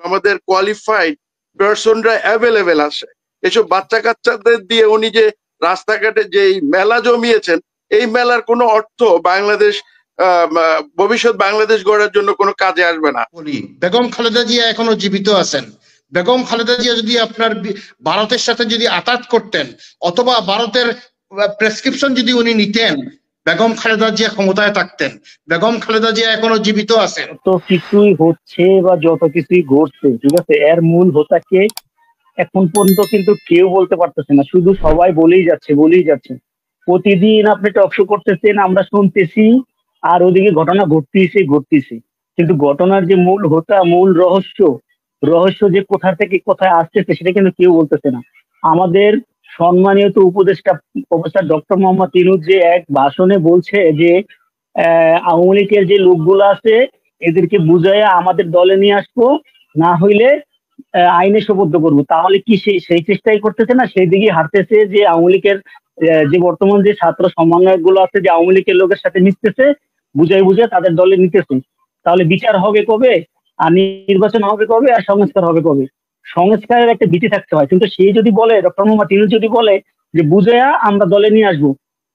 আমাদের qualified পার্সনরা available আসে। এসব বাচ্চা কাচ্চাদের দিয়ে উনি যে রাস্তাঘাটে যে মেলা জমিয়েছেন, এই মেলার কোনো অর্থ বাংলাদেশ ভবিষ্যৎ বাংলাদেশ গড়ার জন্য কোনো কাজে আসবে না। বেগম খালেদা জিয়া এখনো জীবিত আছেন। বেগম খালেদা জিয়া যদি আপনার ভারতের সাথে যদি আতাত করতেন অথবা ভারতের প্রেসক্রিপশন যদি উনি নিতেন, বেগম খালেদা জিয়া ক্ষমতায় থাকতেন। বেগম খালেদা জিয়া এখনো জীবিত আছেন। তো কিছুই হচ্ছে বা যত কিছুই ঘটছে, ঠিক আছে, এর মূল হোতাকে এখন পর্যন্ত কিন্তু কেউ বলতে পারতেছে না, শুধু সবাই বলেই যাচ্ছে। প্রতিদিন আপনি টকশো করতেছেন, আমরা শুনতেছি, আর ওদিকে ঘটনা ঘটতেছে, কিন্তু ঘটনার যে মূল হোতা, মূল রহস্য যে কোথা থেকে কোথায় আসতেছে সেটা কিন্তু কেউ বলতেছে না। আমাদের সম্মানিত উপদেষ্টা প্রফেসর ডক্টর মোহাম্মদ ইউনূস যে এক ভাষণে বলছে যে আওয়ামী লীগের যে লোকগুলো আছে এদেরকে বুঝাইয়া আমাদের দলে নিয়ে আসবো, না হইলে আইনে সোপর্দ করবো। তাহলে কি সেই চেষ্টাই করতেছে না, সেই দিকে হাঁটতেছে যে আওয়ামী লীগের যে বর্তমান যে ছাত্র সমন্বয়ক গুলো আছে যে আওয়ামী লীগের লোকের সাথে মিশতেছে, বুঝাই তাদের দলে নিতেছে। তাহলে বিচার হবে কবে, আর নির্বাচন হবে কবে, আর সংস্কার হবে কবে? সংস্কারের একটা ভীতি থাকতে হয়। কিন্তু সে যদি বলে, ডক্টর মোহাম্মদ ইউনূস যদি বলে যে বুঝাইয়া আমরা দলে নিয়ে আসবো,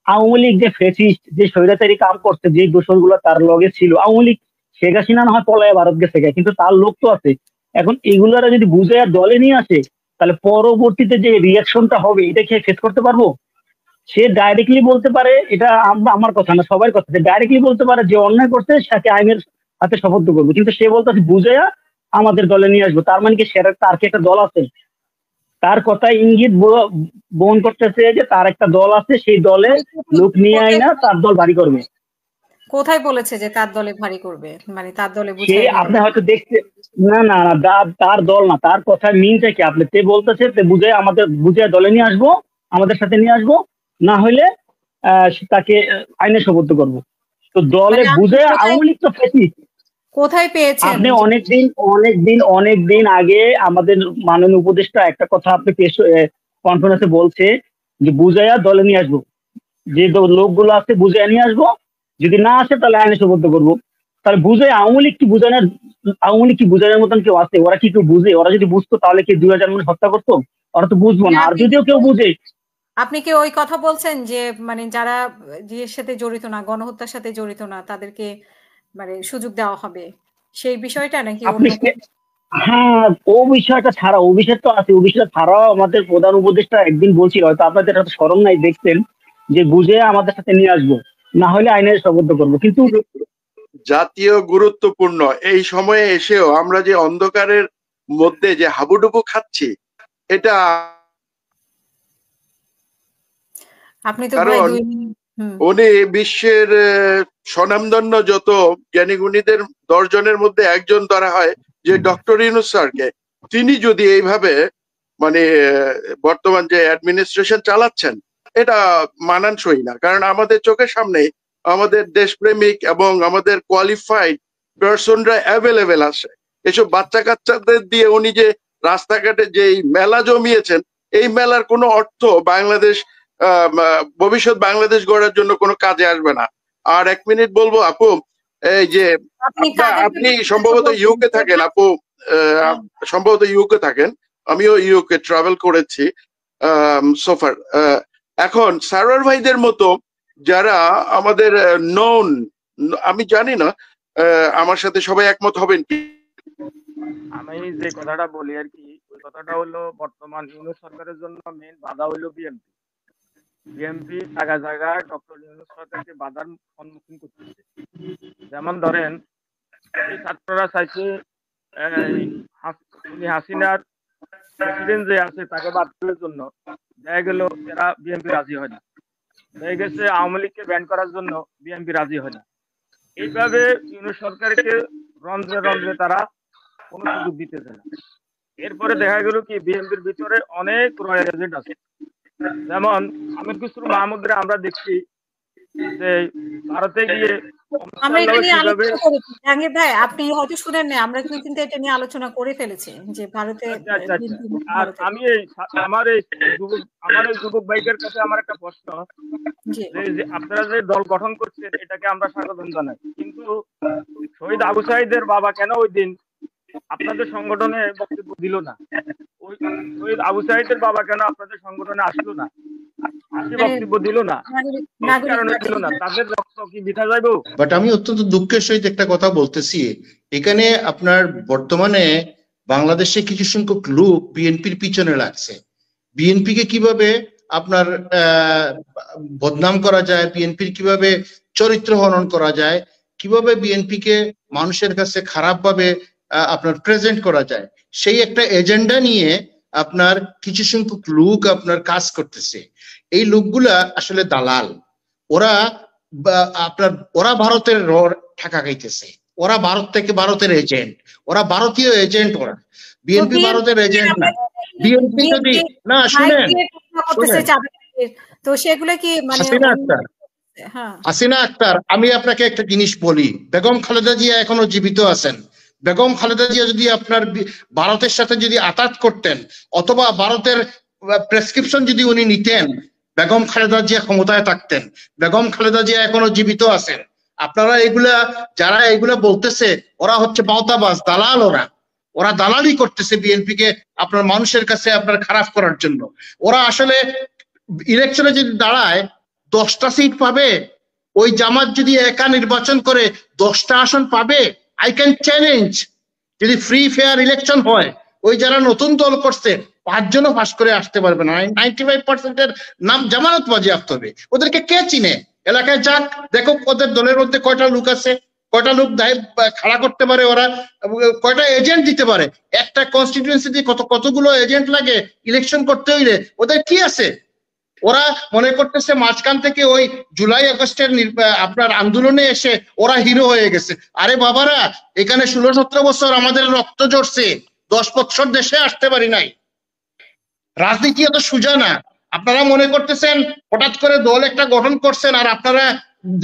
আওয়ামী লীগ যে ফ্যাসিস্ট, যে স্বৈরাচারী কাম করছে, যে দোষর গুলো তার লগে ছিল, আওয়ামী লীগ শেখ হাসিনা না হয় পলায় ভারত গেছে, কিন্তু তার লোক তো আছে। এখন এগুলারা যদি বুঝে আর দলে নিয়ে আসে, তাহলে পরবর্তীতে যে রিয়াকশনটা হবে এটা কি ফেস করতে পারবো? সে ডাইরেক্টলি বলতে পারে, এটা আমার কথা না, সবার কথা, ডাইরেক্টলি বলতে পারে যে অন্যায় করছে তাকে আইনের হাতে সোপর্দ করবো, কিন্তু সে বলতেছে বুঝাইয়া আমাদের দলে নিয়ে আসবো। তার মানে কি তার কি একটা দল আছে? তার কথা ইঙ্গিত বহন করতেছে যে তার একটা দল আছে, সেই দলে লোক নিয়ে আয় না, তার দল ভারী করবে। কোথায় বলেছে যে তার দলে ভারী করবে, মানে তার দলে সে আপনি হয়তো দেখতে না তার দল না, তার কথা মিনটা কি আপনি তে বলতেছে বুঝাই দলে নিয়ে আসবো, আমাদের সাথে নিয়ে আসবো, না হইলে তাকে আইনে সোপর্দ করবো। তো দলে বুঝাই আওয়ামী লীগ তো ফ্যাসিস্ট। কোথায় পেয়েছেন আপনি অনেকদিন আগে আমাদের মাননীয় উপদেষ্টা একটা কথা আপনি কনফারেন্সে বলছে যে বুঝাইয়া দলে নিয়ে আসবো, যে লোকগুলো আছে বুঝাইয়া নিয়ে আসবো, যদি না আসে তাহলে আইনে সোপর্দ করবো। তাহলে বুঝে আওয়ামী লীগ কি বুঝানোর মতন কেউ আছে? ওরা কি কেউ বুঝে? ওরা যদি বুঝতো তাহলে কি 2000 মানুষ হত্যা করতো? ওরা তো বুঝবো না। আর যদিও কেউ বুঝে, আপনি কি ওই কথা বলছেন যে মানে যারা এর সাথে জড়িত না, গণহত্যার সাথে জড়িত না, তাদেরকে মানে সুযোগ দেওয়া হবে, সেই বিষয়টা নাকি? হ্যাঁ, ও বিষয়টা তো আছে। ও বিষয়টা ছাড়াও আমাদের প্রধান উপদেষ্টা একদিন বলছিল, হয়তো আপনাদের হাতে স্মরণ নাই, দেখতেন, যে বুঝে আমাদের সাথে নিয়ে আসবো, না হলে আইনের সোপর্দ করবো। কিন্তু জাতীয় গুরুত্বপূর্ণ এই সময়ে এসেও আমরা যে অন্ধকারের মধ্যে যে হাবুডুবু খাচ্ছি, এটা কারণ উনি বিশ্বের স্বনামধন্য যত জ্ঞানীগুণীদের 10 জনের মধ্যে একজন ধরা হয় যে ডক্টর ইউনূস স্যারকে। তিনি যদি এইভাবে মানে বর্তমান যে অ্যাডমিনিস্ট্রেশন চালাচ্ছেন, এটা মানানসই না। কারণ আমাদের চোখের সামনে আমাদের দেশপ্রেমিক এবং আমাদের কোয়ালিফাইড পার্সনরা অ্যাভেলেবেল আসে। এসব বাচ্চা কাচ্চাদের দিয়ে উনি যে রাস্তাঘাটে যে মেলা জমিয়েছেন, এই মেলার কোনো অর্থ বাংলাদেশ ভবিষ্যৎ বাংলাদেশ গড়ার জন্য কোনো কাজে আসবে না। আর 1 মিনিট বলবো আপু, এই যে আপনি সম্ভবত ইউকে থাকেন আপু, সম্ভবত ইউকে থাকেন, আমিও ইউকে ট্রাভেল করেছি সোফার। এখন সারোয়ার ভাইদের মতো যারা আমাদের নন, আমি জানি না আমার সাথে সবাই একমত হবেন কি। আমি যে কথাটা বলি আর কি, ওই কথাটা হলো বর্তমান ইউনূস সরকারের জন্য মেইন বাধা হইলো বিএনপি জায়গায় ডক্টর ইউনূস সরকারকে বাধার সম্মুখীন করতেছে। যেমন ধরেন, এই ছাত্ররা চাইছে হাসিনার প্রেসিডেন্ট যে আছে তাকে বাদ দেওয়ার জন্য, দেখা গেল এরা বিএনপি রাজি হয় না। দেখা গেছে আওয়ামী লীগকে ব্যান করার জন্য বিএনপি রাজি হয় না। এইভাবে ইউনূস সরকারকে রন্ধ্রে তারা কোনো সুযোগ দিতেছে না। এরপরে দেখা গেল কি বিএনপির ভিতরে অনেক রয়্যাল এজেন্ট আছে। যেমন আমির খসরু মাহমুদরা আমরা দেখছি যে ভারতে গিয়ে আমরা এটা নিয়ে আলোচনা করেছি। জাহাঙ্গীর ভাই, আপনি হয়তো শুনেন না, আমরা কিন্তু এটা নিয়ে আলোচনা করে ফেলেছি যে ভারতে। আর আমি আমার এই যুবক ভাইদের কাছে আমার একটা প্রশ্ন, যে আপনারা যে দল গঠন করছেন এটাকে আমরা স্বাগত জানাই, কিন্তু শহীদ আবু সাঈদের বাবা কেন ওই দিন আপনাদের সংগঠনে বক্তব্য দিল না? ওই শহীদ আবু সাইদের বাবা কেন আপনাদের সংগঠনে আসলো না? আসে বক্তব্য দিল না? কারণে দিল না? তাদের রক্ত কি বৃথা যাইব? বাট আমি অত্যন্ত দুঃখের সহিত একটা কথা বলতেছি, এখানে আপনার বর্তমানে বাংলাদেশে কিছু সংখ্যক লোক বিএনপির পিছনে লাগছে। বিএনপি কে কিভাবে আপনার বদনাম করা যায়, বিএনপির কিভাবে চরিত্র হনন করা যায়, কিভাবে বিএনপি কে মানুষের কাছে খারাপ ভাবে আপনার প্রেজেন্ট করা যায়, সেই একটা এজেন্ডা নিয়ে আপনার কিছু সংখ্যক লোক আপনার কাজ করতেছে। এই লোকগুলা আসলে দালাল। ওরা ভারতের টাকা খাইতেছে, ওরা ভারত থেকে ভারতের এজেন্ট, ওরা ভারতীয় এজেন্ট। ওরা বিএনপি ভারতের এজেন্ট না। বিএনপি যদি না শুনেন, তো সেগুলো কি মানে হাসিনা আক্তার, আমি আপনাকে একটা জিনিস বলি, বেগম খালেদা জিয়া এখনো জীবিত আছেন। বেগম খালেদা জিয়া যদি আপনার ভারতের সাথে যদি আতাত করতেন অথবা ভারতের প্রেসক্রিপশন যদি উনি নিতেন, বেগম খালেদা জিয়া ক্ষমতায় থাকতেন। বেগম খালেদা জিয়া এখনো জীবিত আছেন। আপনারা যারা এগুলা বলতেছে, ওরা হচ্ছে বাউতাবাজ, দালাল। ওরা দালালি করতেছে বিএনপি কে আপনার মানুষের কাছে আপনার খারাপ করার জন্য। ওরা আসলে ইলেকশনে যদি দাঁড়ায় 10টা সিট পাবে, ওই জামাত যদি একা নির্বাচন করে 10টা আসন পাবে। আই ক্যান চ্যালেঞ্জ, যদি ফ্রি ফেয়ার ইলেকশন হয়, ওই যারা নতুন দল করছে 5 জনও পাস করে আসতে পারবে না। 95% নাম জামানত বাজেয়াপ্ত হবে। ওদেরকে কে চিনে? এলাকায় যাক, দেখো ওদের দলের মধ্যে কয়টা লোক আছে, কয়টা লোক খাড়া করতে পারে, ওরা কয়টা এজেন্ট দিতে পারে। একটা কনস্টিটিউয়েন্সিতে কতগুলো এজেন্ট লাগে ইলেকশন করতে হইলে, ওদের কি আছে? ওরা মনে করতেছে মাঝখান থেকে ওই জুলাই আগস্টের আপনার আন্দোলনে এসে ওরা হিরো হয়ে গেছে। আরে বাবারা, এখানে 16-17 বছর আমাদের রক্ত ঝরছে, 10 বছর দেশে আসতে পারি নাই। রাজনীতি এত সোজা না। আপনারা মনে করতেছেন হঠাৎ করে দল একটা গঠন করছেন আর আপনারা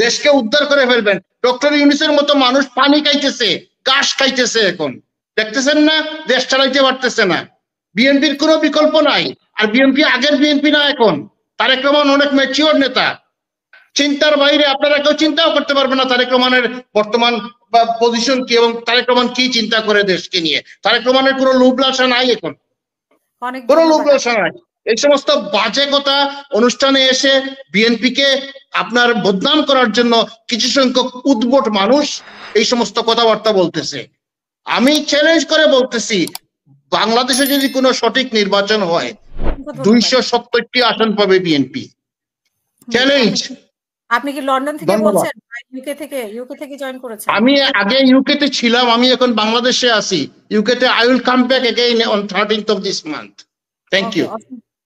দেশকে উদ্ধার করে ফেলবেন। ডক্টর ইউনূসের মতো মানুষ পানি খাইতেছে, ঘাস খাইতেছে, এখন দেখতেছেন না, দেশ চালাইতে পারতেছে না। বিএনপির কোনো বিকল্প নাই। আর বিএনপি আগের বিএনপি না এখন। তারেক রহমান অনেক ম্যাচিওর নেতা, চিন্তার বাইরে। আপনারা কেউ চিন্তাও করতে পারবে না তারেক রহমানের বর্তমান পজিশন কি এবং তারেক রহমান কি চিন্তা করে দেশকে নিয়ে। তারেক রহমানের কোনো লোভ লালসা নাই এখন, কোনো লোভ লালসা নাই। এই সমস্ত বাজে কথা অনুষ্ঠানে এসে বিএনপি কে আপনার বদনাম করার জন্য কিছু সংখ্যক উদ্ভট মানুষ এই সমস্ত কথাবার্তা বলতেছে। আমি চ্যালেঞ্জ করে বলতেছি, বাংলাদেশে যদি কোনো সঠিক নির্বাচন হয় 270টি আসন পাবে বিএনপি। চ্যালেঞ্জ। আপনি কি লন্ডন থেকে বলছেন, ইউকে থেকে জয়েন করেছেন? আমি আগে ইউকে তে ছিলাম, আমি এখন বাংলাদেশে আছি। ইউকে তে I will come back again on 13th of this month. Thank you.